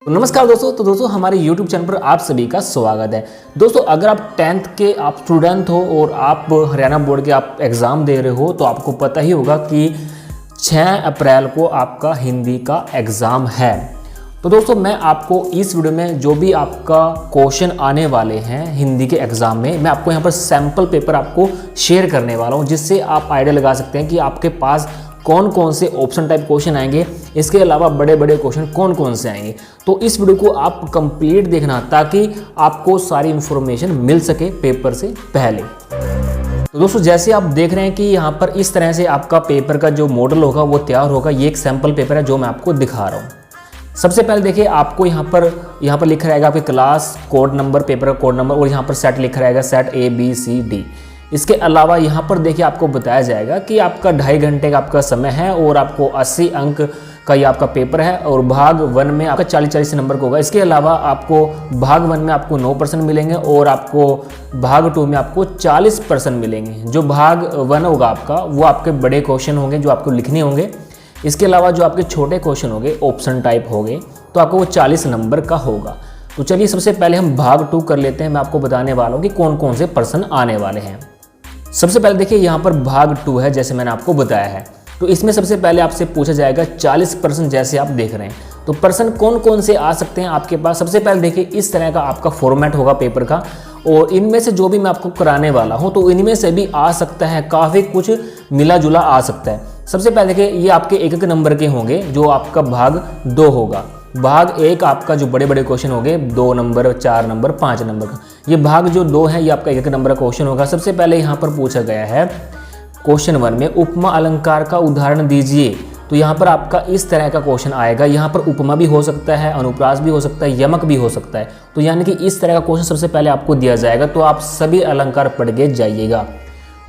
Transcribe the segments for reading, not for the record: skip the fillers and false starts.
नमस्कार दोस्तों। तो दोस्तों हमारे YouTube चैनल पर आप सभी का स्वागत है। दोस्तों अगर आप 10th के आप स्टूडेंट हो और आप हरियाणा बोर्ड के आप एग्ज़ाम दे रहे हो तो आपको पता ही होगा कि 6 अप्रैल को आपका हिंदी का एग्ज़ाम है। तो दोस्तों मैं आपको इस वीडियो में जो भी आपका क्वेश्चन आने वाले हैं हिंदी के एग्ज़ाम में, मैं आपको यहाँ पर सैम्पल पेपर आपको शेयर करने वाला हूँ, जिससे आप आइडिया लगा सकते हैं कि आपके पास कौन कौन से ऑप्शन टाइप क्वेश्चन आएंगे, इसके अलावा बड़े बड़े क्वेश्चन कौन कौन से आएंगे। तो इस वीडियो को आप कंप्लीट देखना ताकि आपको सारी इन्फॉर्मेशन मिल सके पेपर से पहले। तो दोस्तों जैसे आप देख रहे हैं कि यहाँ पर इस तरह से आपका पेपर का जो मॉडल होगा वो तैयार होगा। ये एक सैम्पल पेपर है जो मैं आपको दिखा रहा हूँ। सबसे पहले देखिए आपको यहाँ पर लिखा रहेगा आपके क्लास कोड नंबर, पेपर का कोड नंबर, और यहाँ पर सेट लिखा रहेगा, सेट ABCD। इसके अलावा यहाँ पर देखिए आपको बताया जाएगा कि आपका 2.5 घंटे का आपका समय है और आपको 80 अंक का ये आपका पेपर है और भाग 1 में आपका 40 नंबर का होगा। इसके अलावा आपको भाग 1 में आपको 9% मिलेंगे और आपको भाग 2 में आपको 40% मिलेंगे। जो भाग 1 होगा आपका वो आपके बड़े क्वेश्चन होंगे जो आपको लिखने होंगे। इसके अलावा जो आपके छोटे क्वेश्चन होंगे ऑप्शन टाइप होंगे तो आपको वो 40 नंबर का होगा। तो चलिए सबसे पहले हम भाग 2 कर लेते हैं। मैं आपको बताने वाला हूँ कि कौन कौन से पर्सन आने वाले हैं। सबसे पहले देखिए यहाँ पर भाग 2 है जैसे मैंने आपको बताया है। तो इसमें सबसे पहले आपसे पूछा जाएगा 40% जैसे आप देख रहे हैं। तो पर्सन कौन कौन से आ सकते हैं आपके पास। सबसे पहले देखिए इस तरह का आपका फॉर्मेट होगा पेपर का, और इनमें से जो भी मैं आपको कराने वाला हूँ तो इनमें से भी आ सकता है, काफ़ी कुछ मिला जुला आ सकता है। सबसे पहले देखिए ये आपके एक नंबर के होंगे जो आपका भाग 2 होगा। भाग 1 आपका जो बड़े बड़े क्वेश्चन होंगे 2 नंबर, 4 नंबर, 5 नंबर का। ये भाग जो 2 है ये आपका 1 नंबर का क्वेश्चन होगा। सबसे पहले यहाँ पर पूछा गया है क्वेश्चन 1 में उपमा अलंकार का उदाहरण दीजिए। तो यहाँ पर आपका इस तरह का क्वेश्चन आएगा। यहाँ पर उपमा भी हो सकता है, अनुप्रास भी हो सकता है, यमक भी हो सकता है। तो यानी कि इस तरह का क्वेश्चन सबसे पहले आपको दिया जाएगा, तो आप सभी अलंकार पढ़ के जाइएगा।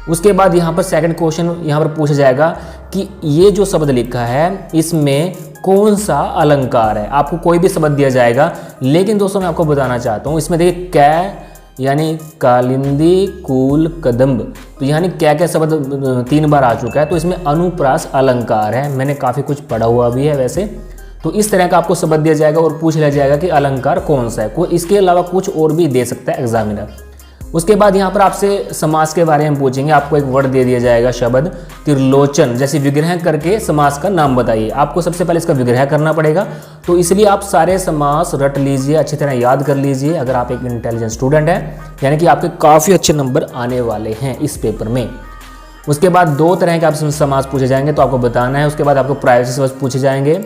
उसके बाद यहाँ पर सेकंड क्वेश्चन यहाँ पर पूछा जाएगा कि ये जो शब्द लिखा है इसमें कौन सा अलंकार है। आपको कोई भी शब्द दिया जाएगा, लेकिन दोस्तों मैं आपको बताना चाहता हूँ इसमें देखिए कै यानी कालिंदी कूल कदम्ब, तो यानी क्या शब्द 3 बार आ चुका है। तो इसमें अनुप्रास अलंकार है। मैंने काफ़ी कुछ पढ़ा हुआ भी है वैसे। तो इस तरह का आपको शब्द दिया जाएगा और पूछ लिया जाएगा कि अलंकार कौन सा है। कोई इसके अलावा कुछ और भी दे सकता है एग्जामिनर। उसके बाद यहाँ पर आपसे समास के बारे में पूछेंगे। आपको एक वर्ड दे दिया जाएगा शब्द त्रिलोचन, जैसे विग्रह करके समास का नाम बताइए। आपको सबसे पहले इसका विग्रह करना पड़ेगा, तो इसलिए आप सारे समास रट लीजिए, अच्छी तरह याद कर लीजिए अगर आप एक इंटेलिजेंट स्टूडेंट हैं, यानी कि आपके काफ़ी अच्छे नंबर आने वाले हैं इस पेपर में। उसके बाद 2 तरह के आपसे समास पूछे जाएंगे तो आपको बताना है। उसके बाद आपको प्रायवाची शब्द पूछे जाएंगे।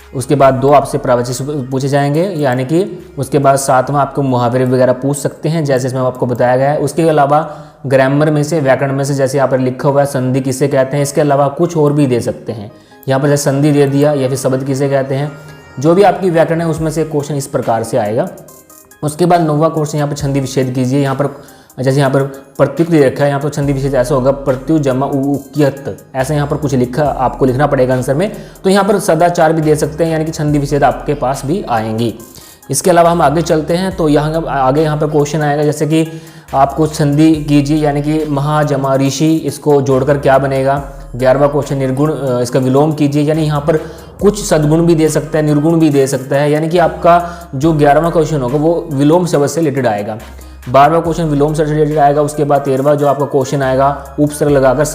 उसके बाद 2 आपसे प्रायवाची पूछे जाएंगे, यानी कि उसके बाद 7वां आपको मुहावरे वगैरह पूछ सकते हैं जैसे इसमें आपको बताया गया है। उसके अलावा ग्रामर में से, व्याकरण में से, जैसे यहाँ पर लिखा हुआ है संधि किसे कहते हैं। इसके अलावा कुछ और भी दे सकते हैं। यहाँ पर जैसे संधि दे दिया या फिर शब्द किसे कहते हैं। जो भी आपकी व्याकरण है उसमें से क्वेश्चन इस प्रकार से आएगा। उसके बाद 9वां क्वेश्चन यहाँ पर छंदी विच्छेद कीजिए। यहाँ पर जैसे यहाँ पर प्रत्युक्त दे रखा है, यहाँ पर छंदी विच्छेद ऐसा होगा प्रत्यु जमा उक्यत, ऐसा यहाँ पर कुछ लिखा आपको लिखना पड़ेगा आंसर में। तो यहाँ पर सदाचार भी दे सकते हैं, यानी कि छंदी विच्छेद आपके पास भी आएंगी। इसके अलावा हम आगे चलते हैं तो यहाँ पर क्वेश्चन आएगा जैसे कि आपको संधि कीजिए, यानी कि महाजमा ऋषि, इसको जोड़कर क्या बनेगा। 11वां क्वेश्चन निर्गुण, इसका विलोम कीजिए, यानी यहाँ पर कुछ सद्गुण भी दे सकता है, निर्गुण भी दे सकता है, यानी कि आपका जो 11वां क्वेश्चन होगा वो विलोम शब्द से रिलेटेड आएगा। 12वां क्वेश्चन विलोम से रिलेटेड आएगा। उसके बाद 13वां जो आपका क्वेश्चन आएगा उपसर्ग लगाकर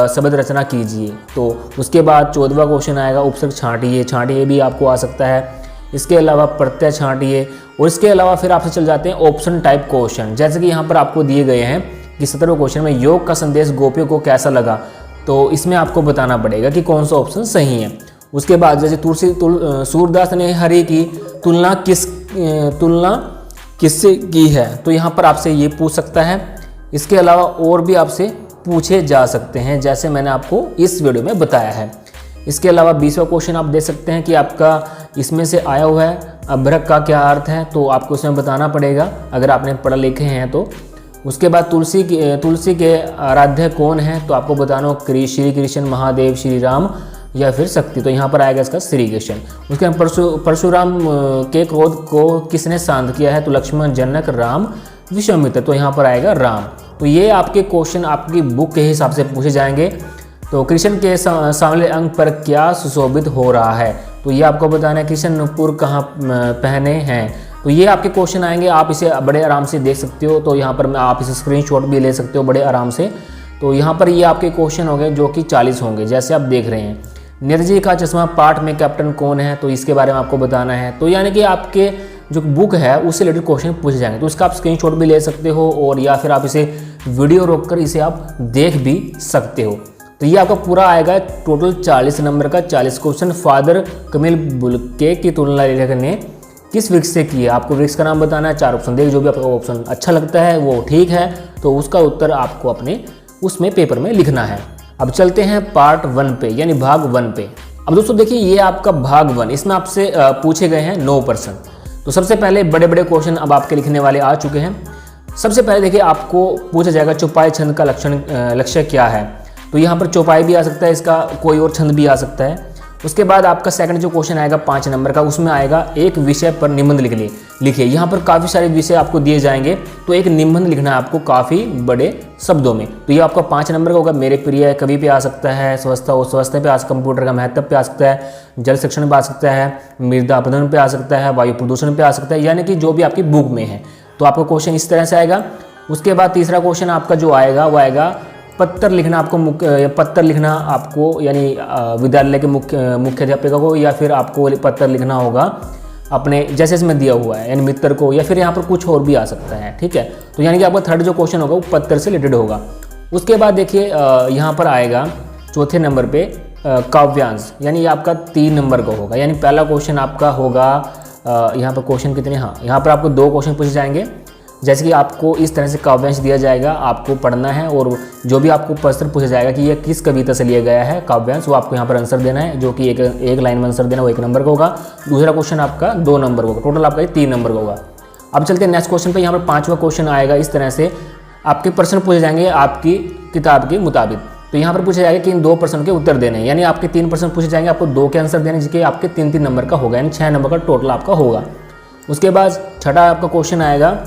शब्द रचना कीजिए। तो उसके बाद 14वां क्वेश्चन आएगा उपसर्ग छांटिए, छांटिए भी आपको आ सकता है। इसके अलावा प्रत्यय छांटिए। और इसके अलावा फिर आपसे चल जाते हैं ऑप्शन टाइप क्वेश्चन, जैसे कि यहाँ पर आपको दिए गए हैं कि 17वें क्वेश्चन में योग का संदेश गोपियों को कैसा लगा। तो इसमें आपको बताना पड़ेगा कि कौन सा ऑप्शन सही है। उसके बाद जैसे सूरदास ने हरि की तुलना किससे की है, तो यहाँ पर आपसे ये पूछ सकता है। इसके अलावा और भी आपसे पूछे जा सकते हैं जैसे मैंने आपको इस वीडियो में बताया है। इसके अलावा 20वां क्वेश्चन आप दे सकते हैं कि आपका इसमें से आया हुआ है अभ्रक का क्या अर्थ है, तो आपको इसमें बताना पड़ेगा अगर आपने पढ़ा लिखे हैं तो। उसके बाद तुलसी के आराध्य कौन है, तो आपको बताना हो श्री कृष्ण, महादेव, श्री राम या फिर शक्ति। तो यहाँ पर आएगा इसका श्री कृष्ण। उसके बाद परशुराम के क्रोध को किसने शांत किया है, तो लक्ष्मण, जनक, राम, विश्वामित्र। तो यहाँ पर आएगा राम। तो ये आपके क्वेश्चन आपकी बुक के हिसाब से पूछे जाएंगे। तो कृष्ण के सांवले अंग पर क्या सुशोभित हो रहा है, तो ये आपको बताना है किशन नुपुर कहाँ पहने हैं। तो ये आपके क्वेश्चन आएंगे, आप इसे बड़े आराम से देख सकते हो। तो यहाँ पर आप इसे स्क्रीनशॉट भी ले सकते हो बड़े आराम से। तो यहाँ पर ये आपके क्वेश्चन हो गए जो कि 40 होंगे, जैसे आप देख रहे हैं। निर्जी का चश्मा पाठ में कैप्टन कौन है, तो इसके बारे में आपको बताना है। तो यानी कि आपके जो बुक है उससे रिलेटेड क्वेश्चन पूछे जाएंगे, तो इसका आप स्क्रीनशॉट भी ले सकते हो, और या फिर आप इसे वीडियो रोककर इसे आप देख भी सकते हो। तो ये आपका पूरा आएगा टोटल 40 नंबर का 40 क्वेश्चन। फादर कमिल बुल्के की तुलना लेखक ने किस वृक्ष से की है, आपको वृक्ष का नाम बताना है। 4 ऑप्शन देख, जो भी आपका ऑप्शन अच्छा लगता है वो ठीक है, तो उसका उत्तर आपको अपने उसमें पेपर में लिखना है। अब चलते हैं पार्ट 1 पे, यानी भाग 1 पे। अब दोस्तों देखिए, ये आपका भाग 1, इसमें आपसे पूछे गए हैं 9 प्रश्न। तो सबसे पहले बड़े बड़े क्वेश्चन अब आपके लिखने वाले आ चुके हैं। सबसे पहले देखिए, आपको पूछा जाएगा चौपाई छंद का लक्ष्य क्या है। तो यहाँ पर चौपाई भी आ सकता है, इसका कोई और छंद भी आ सकता है। उसके बाद आपका सेकंड जो क्वेश्चन आएगा 5 नंबर का, उसमें आएगा एक विषय पर निबंध लिखिए। यहाँ पर काफ़ी सारे विषय आपको दिए जाएंगे, तो एक निबंध लिखना है आपको काफ़ी बड़े शब्दों में। तो ये आपका 5 नंबर का होगा। मेरे प्रिय कवि पे आ सकता है, स्वस्थता और स्वस्थता पे आ सकता है, कंप्यूटर का महत्व पे आ सकता है, जल शिक्षण पे आ सकता है, मृदा अपरदन पे आ सकता है, वायु प्रदूषण पे आ सकता है, यानी कि जो भी आपकी बुक में है। तो आपका क्वेश्चन इस तरह से आएगा। उसके बाद तीसरा क्वेश्चन आपका जो आएगा वो आएगा पत्र लिखना आपको यानी विद्यालय के मुख्याध्यापक को, या फिर आपको पत्र लिखना होगा अपने, जैसे इसमें दिया हुआ है, यानी मित्र को, या फिर यहाँ पर कुछ और भी आ सकता है, ठीक है। तो यानी कि आपका थर्ड जो क्वेश्चन होगा वो पत्र से रिलेटेड होगा। उसके बाद देखिए यहाँ पर आएगा चौथे नंबर पे काव्यांश, यानी आपका 3 नंबर का होगा। यानी पहला क्वेश्चन आपका होगा यहाँ पर क्वेश्चन कितने, हाँ यहाँ पर आपको 2 क्वेश्चन पूछे जाएंगे। जैसे कि आपको इस तरह से काव्यांश दिया जाएगा, आपको पढ़ना है, और जो भी आपको प्रश्न पूछा जाएगा कि ये किस कविता से लिया गया है काव्यांश, वो आपको यहाँ पर आंसर देना है, जो कि एक लाइन में आंसर देना, वो 1 नंबर का होगा। दूसरा क्वेश्चन आपका 2 नंबर का होगा, टोटल आपका 3 नंबर का होगा। अब चलते हैं नेक्स्ट क्वेश्चन पे। यहाँ पर 5वां क्वेश्चन आएगा। इस तरह से आपके प्रश्न पूछे जाएंगे आपकी किताब के मुताबिक। तो यहाँ पर पूछा जाएगा कि इन 2 प्रश्न के उत्तर देने हैं, यानी आपके 3 प्रश्न पूछे जाएंगे, आपको 2 के आंसर देने, जिसके आपके 3-3 नंबर का होगा, यानी 6 नंबर का टोटल आपका होगा। उसके बाद छठा आपका क्वेश्चन आएगा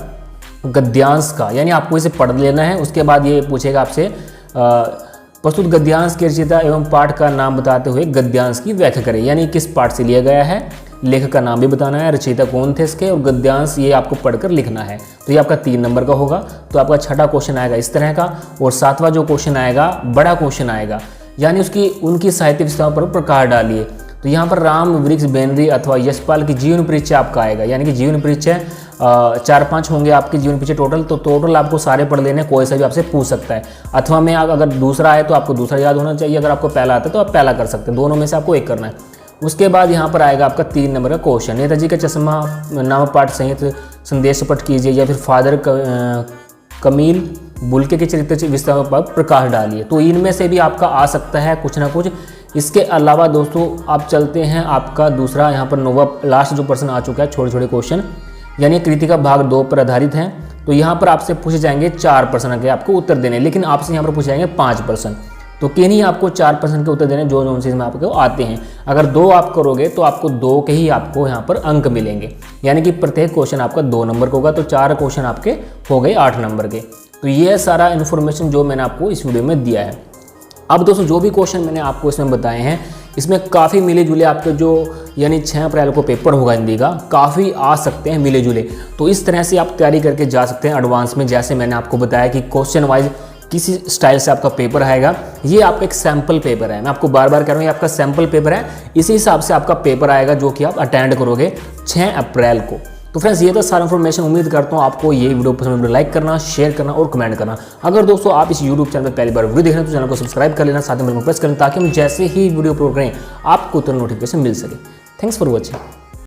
गद्यांश का, यानी आपको इसे पढ़ लेना है। उसके बाद ये पूछेगा आपसे प्रस्तुत गद्यांश के रचयिता एवं पाठ का नाम बताते हुए गद्यांश की व्याख्या करें, यानी किस पाठ से लिया गया है, लेखक का नाम भी बताना है, रचयिता कौन थे इसके, और गद्यांश ये आपको पढ़कर लिखना है। तो ये आपका 3 नंबर का होगा। तो आपका छठा क्वेश्चन आएगा इस तरह का। और 7वां जो क्वेश्चन आएगा बड़ा क्वेश्चन आएगा, यानी उनकी साहित्य विशेषताओं पर प्रकाश डालिए। तो यहाँ पर राम वृक्ष बेनरी अथवा यशपाल की जीवन परिचय आपका आएगा, यानी कि जीवन परिचय 4-5 होंगे आपके जीवन परिचय टोटल। तो टोटल आपको सारे पढ़ लेने, कोई सा भी आपसे पूछ सकता है। अथवा में अगर दूसरा आए तो आपको दूसरा याद होना चाहिए, अगर आपको पहला आता है तो आप पहला कर सकते हैं, दोनों में से आपको एक करना है। उसके बाद यहाँ पर आएगा आपका 3 नंबर का क्वेश्चन, नेताजी का चश्मा नाम पाठ संहित संदेश पठ कीजिए, या फिर फादर कमील बुल्के के चरित्र विस्तार पर प्रकाश डालिए। तो इनमें से भी आपका आ सकता है कुछ ना कुछ। इसके अलावा दोस्तों आप चलते हैं आपका दूसरा, यहाँ पर 9वां लास्ट जो प्रश्न आ चुका है, छोटे छोटे क्वेश्चन, यानी कृति का भाग 2 पर आधारित है। तो यहाँ पर आपसे पूछे जाएंगे 4 प्रश्न के आपको उत्तर देने, लेकिन आपसे यहाँ पर पूछे जाएंगे 5 प्रश्न। तो किन्हीं आपको 4 प्रश्न के उत्तर देने, जो चीज़ में आपको आते हैं। अगर 2 आप करोगे तो आपको 2 के ही आपको यहाँ पर अंक मिलेंगे, यानी कि प्रत्येक क्वेश्चन आपका 2 नंबर का होगा। तो 4 क्वेश्चन आपके हो गए 8 नंबर के। तो ये सारा इन्फॉर्मेशन जो मैंने आपको इस वीडियो में दिया है। अब दोस्तों जो भी क्वेश्चन मैंने आपको इसमें बताए हैं, इसमें काफ़ी मिले जुले आपके जो यानी 6 अप्रैल को पेपर होगा हिंदी का, काफ़ी आ सकते हैं मिले जुले। तो इस तरह से आप तैयारी करके जा सकते हैं एडवांस में। जैसे मैंने आपको बताया कि क्वेश्चन वाइज किसी स्टाइल से आपका पेपर आएगा। ये आपका एक सैम्पल पेपर है, मैं आपको बार बार कह रहा हूँ, ये आपका सैम्पल पेपर है। इसी हिसाब से आपका पेपर आएगा जो कि आप अटेंड करोगे 6 अप्रैल को। तो फ्रेंड्स ये तो सारा इन्फॉर्मेशन, उम्मीद करता हूँ आपको ये वीडियो पसंद है। लाइक करना, शेयर करना और कमेंट करना। अगर दोस्तों आप इस यूट्यूब चैनल पर पहली बार वीडियो देख रहे हैं तो चैनल को सब्सक्राइब कर लेना, साथ में बेल को प्रेस करना, ताकि हम जैसे ही वीडियो अपलोड करें आपको तुरंत नोटिफिकेशन मिल सके। Thanks for watching.